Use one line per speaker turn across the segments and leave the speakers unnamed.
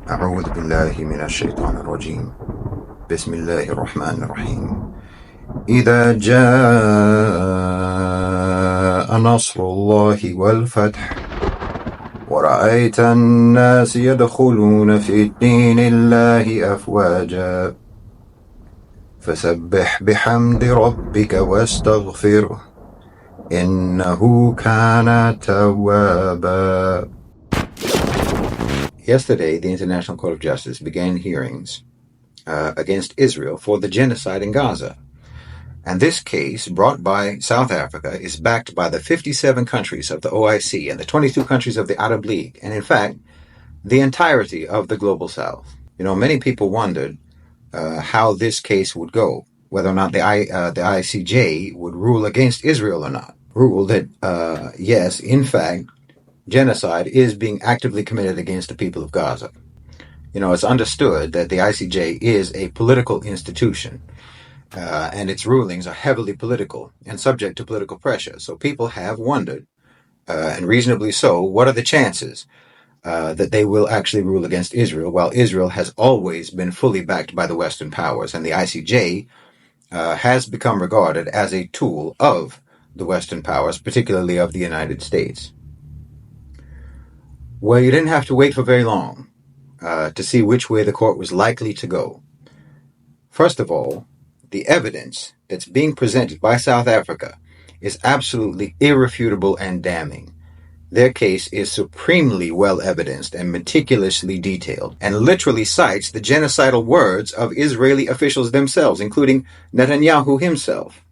أعوذ بالله من الشيطان الرجيم. بسم الله الرحمن الرحيم. إذا جاء نصر الله والفتح ورأيت الناس يدخلون في الدين الله أفواجا فسبح بحمد ربك واستغفره إنه كان توابا. Yesterday, the International Court of Justice began hearings against Israel for the genocide in Gaza. And this case, brought by South Africa, is backed by the 57 countries of the OIC and the 22 countries of the Arab League, and in fact, the entirety of the Global South. You know, many people wondered how this case would go, whether or not the ICJ would rule against Israel or not. Rule that, yes, in fact, genocide is being actively committed against the people of Gaza. You know, it's understood that the ICJ is a political institution, and its rulings are heavily political and subject to political pressure. So people have wondered, and reasonably so, what are the chances that they will actually rule against Israel, while Israel has always been fully backed by the Western powers, and the ICJ has become regarded as a tool of the Western powers, particularly of the United States. Well, you didn't have to wait for very long to see which way the court was likely to go. First of all, the evidence that's being presented by South Africa is absolutely irrefutable and damning. Their case is supremely well evidenced and meticulously detailed, and literally cites the genocidal words of Israeli officials themselves, including Netanyahu himself,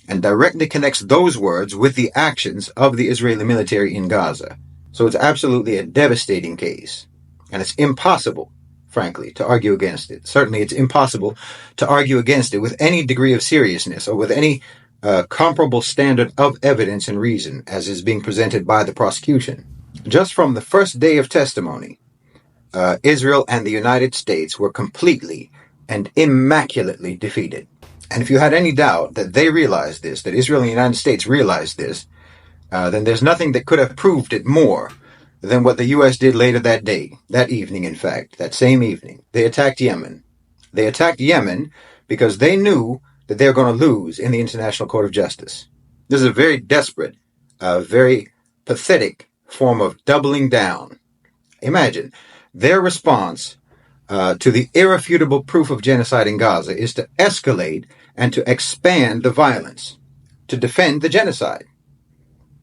and directly connects those words with the actions of the Israeli military in Gaza. So it's absolutely a devastating case, and it's impossible, frankly, to argue against it. Certainly it's impossible to argue against it with any degree of seriousness or with any comparable standard of evidence and reason as is being presented by the prosecution. Just from the first day of testimony, Israel and the United States were completely and immaculately defeated. And if you had any doubt that they realized this, that Israel and the United States realized this, then there's nothing that could have proved it more than what the U.S. did later that day, that evening, in fact, that same evening. They attacked Yemen. They attacked Yemen because they knew that they were going to lose in the International Court of Justice. This is a very desperate, very pathetic form of doubling down. Imagine, their response to the irrefutable proof of genocide in Gaza is to escalate and to expand the violence, to defend the genocide.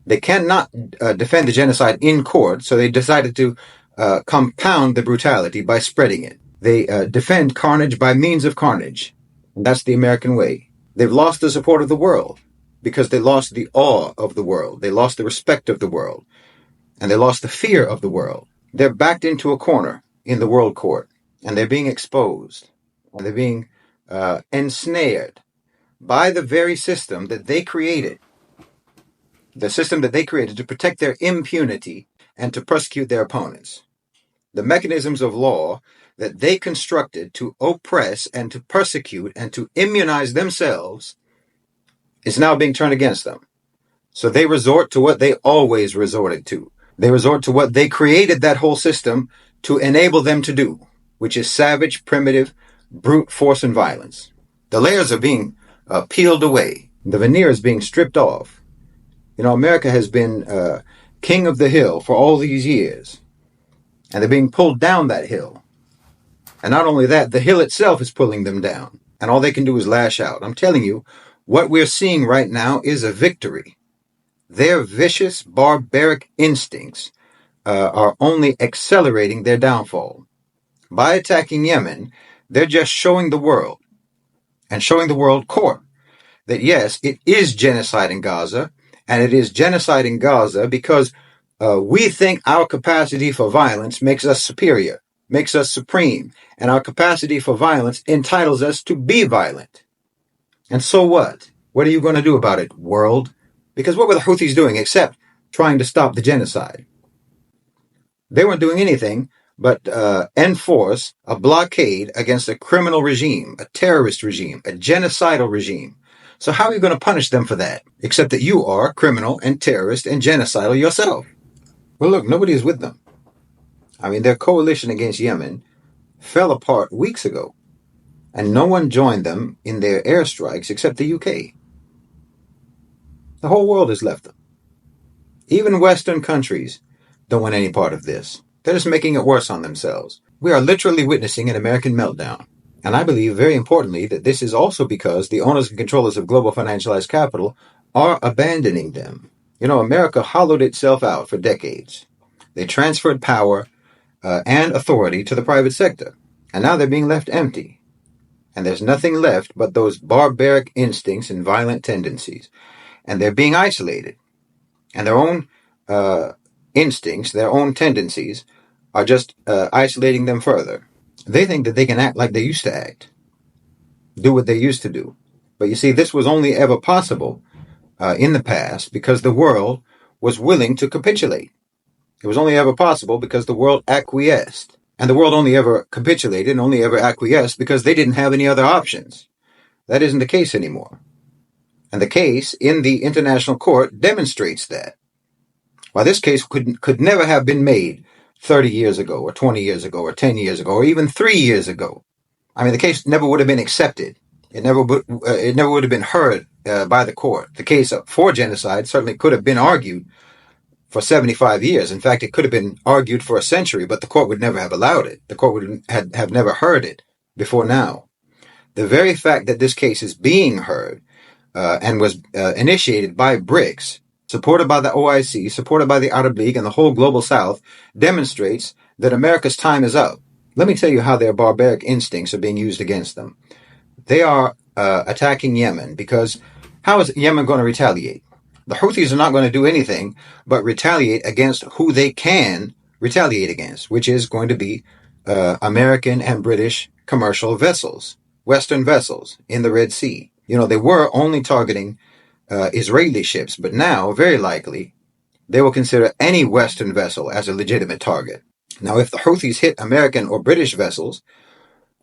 They cannot defend the genocide in court, so they decided to compound the brutality by spreading it. They defend carnage by means of carnage. That's the American way. They've lost the support of the world because they lost the awe of the world. They lost the respect of the world. And they lost the fear of the world. They're backed into a corner in the world court, and they're being exposed. And they're being ensnared by the very system that they created. The system that they created to protect their impunity and to prosecute their opponents. The mechanisms of law that they constructed to oppress and to persecute and to immunize themselves is now being turned against them. So they resort to what they always resorted to. They resort to what they created that whole system to enable them to do, which is savage, primitive, brute force and violence. The layers are being peeled away. The veneer is being stripped off. You know, America has been king of the hill for all these years. And they're being pulled down that hill. And not only that, the hill itself is pulling them down. And all they can do is lash out. I'm telling you, what we're seeing right now is a victory. Their vicious, barbaric instincts are only accelerating their downfall. By attacking Yemen, they're just showing the world, and showing the world court, that yes, it is genocide in Gaza. And it is genocide in Gaza because we think our capacity for violence makes us superior, makes us supreme. And our capacity for violence entitles us to be violent. And so what? What are you going to do about it, world? Because what were the Houthis doing except trying to stop the genocide? They weren't doing anything but enforce a blockade against a criminal regime, a terrorist regime, a genocidal regime. So how are you going to punish them for that? Except that you are criminal and terrorist and genocidal yourself. Well, look, nobody is with them. I mean, their coalition against Yemen fell apart weeks ago, and no one joined them in their airstrikes except the UK. The whole world has left them. Even Western countries don't want any part of this. They're just making it worse on themselves. We are literally witnessing an American meltdown. And I believe, very importantly, that this is also because the owners and controllers of global financialized capital are abandoning them. America hollowed itself out for decades. They transferred power and authority to the private sector. And now they're being left empty. And there's nothing left but those barbaric instincts and violent tendencies. And they're being isolated. And their own instincts, their own tendencies, are just isolating them further. They think that they can act like they used to act, do what they used to do. But you see, this was only ever possible in the past because the world was willing to capitulate. It was only ever possible because the world acquiesced. And the world only ever capitulated and only ever acquiesced because they didn't have any other options. That isn't the case anymore. And the case in the international court demonstrates that. While this case could never have been made 30 years ago, or 20 years ago, or 10 years ago, or even 3 years ago. I mean, the case never would have been accepted. It never would have been heard by the court. The case for genocide certainly could have been argued for 75 years. In fact, it could have been argued for a century, but the court would never have allowed it. The court would have never heard it before now. The very fact that this case is being heard and was initiated by BRICS, supported by the OIC, supported by the Arab League and the whole global South, demonstrates that America's time is up. Let me tell you how their barbaric instincts are being used against them. They are attacking Yemen because how is Yemen going to retaliate? The Houthis are not going to do anything but retaliate against who they can retaliate against, which is going to be American and British commercial vessels, Western vessels in the Red Sea. They were only targeting Israeli ships, but now, very likely, they will consider any Western vessel as a legitimate target. Now, if the Houthis hit American or British vessels,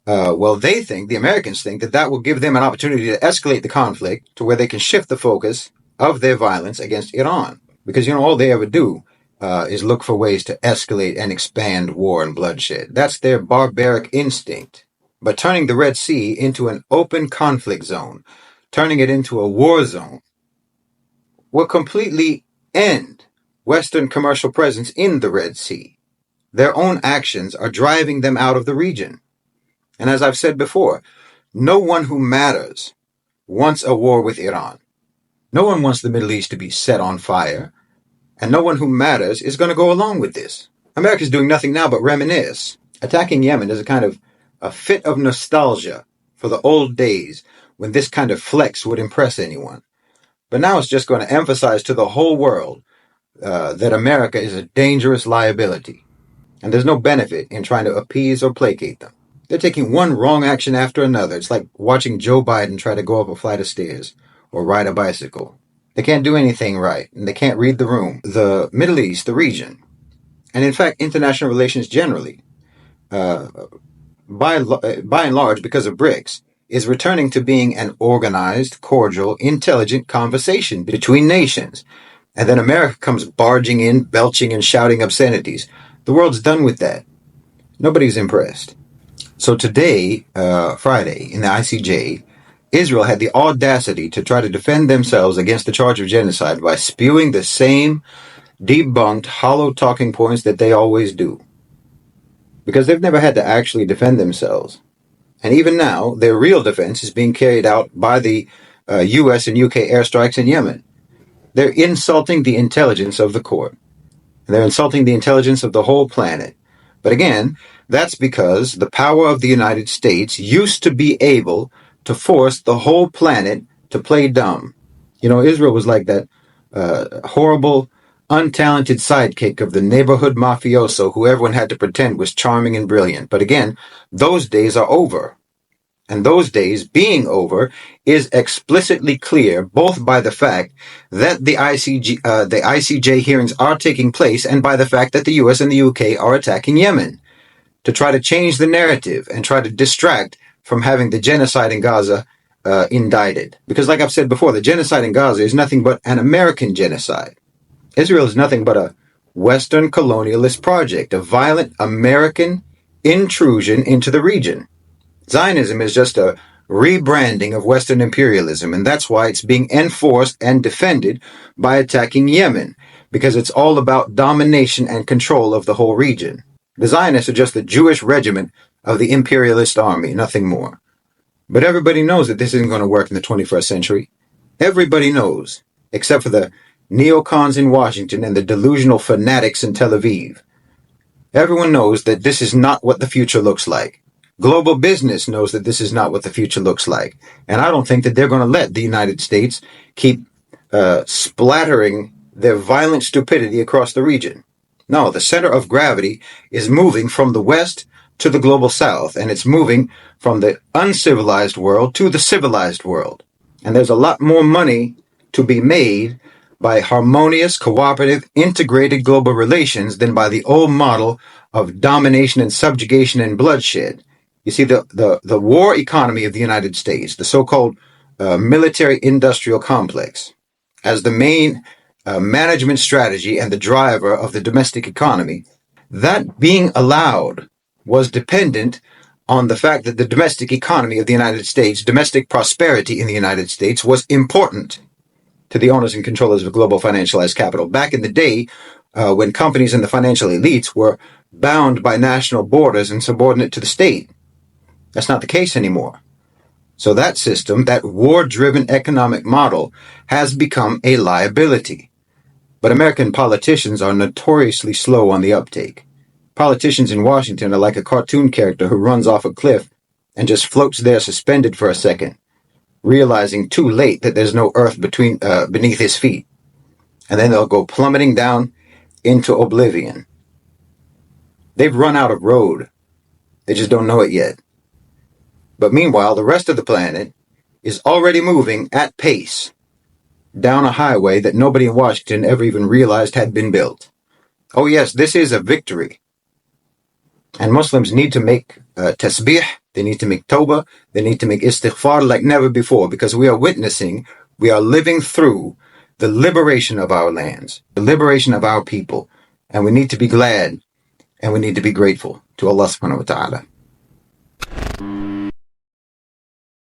the Americans think that will give them an opportunity to escalate the conflict to where they can shift the focus of their violence against Iran. Because, all they ever do is look for ways to escalate and expand war and bloodshed. That's their barbaric instinct. But turning the Red Sea into an open conflict zone, turning it into a war zone, will completely end Western commercial presence in the Red Sea. Their own actions are driving them out of the region. And as I've said before, no one who matters wants a war with Iran. No one wants the Middle East to be set on fire. And no one who matters is going to go along with this. America's doing nothing now but reminisce. Attacking Yemen is a kind of a fit of nostalgia for the old days when this kind of flex would impress anyone. But now it's just going to emphasize to the whole world that America is a dangerous liability. And there's no benefit in trying to appease or placate them. They're taking one wrong action after another. It's like watching Joe Biden try to go up a flight of stairs or ride a bicycle. They can't do anything right, and they can't read the room. The Middle East, the region, and in fact, international relations generally, by and large, because of BRICS, is returning to being an organized, cordial, intelligent conversation between nations. And then America comes barging in, belching and shouting obscenities. The world's done with that. Nobody's impressed. So today, Friday, in the ICJ, Israel had the audacity to try to defend themselves against the charge of genocide by spewing the same debunked, hollow talking points that they always do. Because they've never had to actually defend themselves. And even now, their real defense is being carried out by the US and UK airstrikes in Yemen. They're insulting the intelligence of the court. They're insulting the intelligence of the whole planet. But again, that's because the power of the United States used to be able to force the whole planet to play dumb. Israel was like that horrible, untalented sidekick of the neighborhood mafioso who everyone had to pretend was charming and brilliant. But again, those days are over. And those days being over is explicitly clear both by the fact that the ICJ hearings are taking place and by the fact that the US and the UK are attacking Yemen to try to change the narrative and try to distract from having the genocide in Gaza indicted. Because like I've said before, the genocide in Gaza is nothing but an American genocide. Israel is nothing but a Western colonialist project, a violent American intrusion into the region. Zionism is just a rebranding of Western imperialism, and that's why it's being enforced and defended by attacking Yemen, because it's all about domination and control of the whole region. The Zionists are just the Jewish regiment of the imperialist army, nothing more. But everybody knows that this isn't going to work in the 21st century. Everybody knows, except for the neocons in Washington and the delusional fanatics in Tel Aviv. Everyone knows that this is not what the future looks like. Global business knows that this is not what the future looks like. And I don't think that they're going to let the United States keep splattering their violent stupidity across the region. No, the center of gravity is moving from the West to the global South, and it's moving from the uncivilized world to the civilized world. And there's a lot more money to be made by harmonious, cooperative, integrated global relations than by the old model of domination and subjugation and bloodshed. You see, the war economy of the United States, the so-called military-industrial complex, as the main management strategy and the driver of the domestic economy, that being allowed was dependent on the fact that the domestic economy of the United States, domestic prosperity in the United States, was important to the owners and controllers of global financialized capital. Back in the day, when companies and the financial elites were bound by national borders and subordinate to the state. That's not the case anymore. So that system, that war-driven economic model, has become a liability. But American politicians are notoriously slow on the uptake. Politicians in Washington are like a cartoon character who runs off a cliff and just floats there suspended for a second, realizing too late that there's no earth beneath his feet. And then they'll go plummeting down into oblivion. They've run out of road. They just don't know it yet. But meanwhile, the rest of the planet is already moving at pace down a highway that nobody in Washington ever even realized had been built. Oh yes, this is a victory. And Muslims need to make tasbih, they need to make tawbah, they need to make istighfar like never before, because we are living through the liberation of our lands, the liberation of our people. And we need to be glad and we need to be grateful to Allah subhanahu wa ta'ala.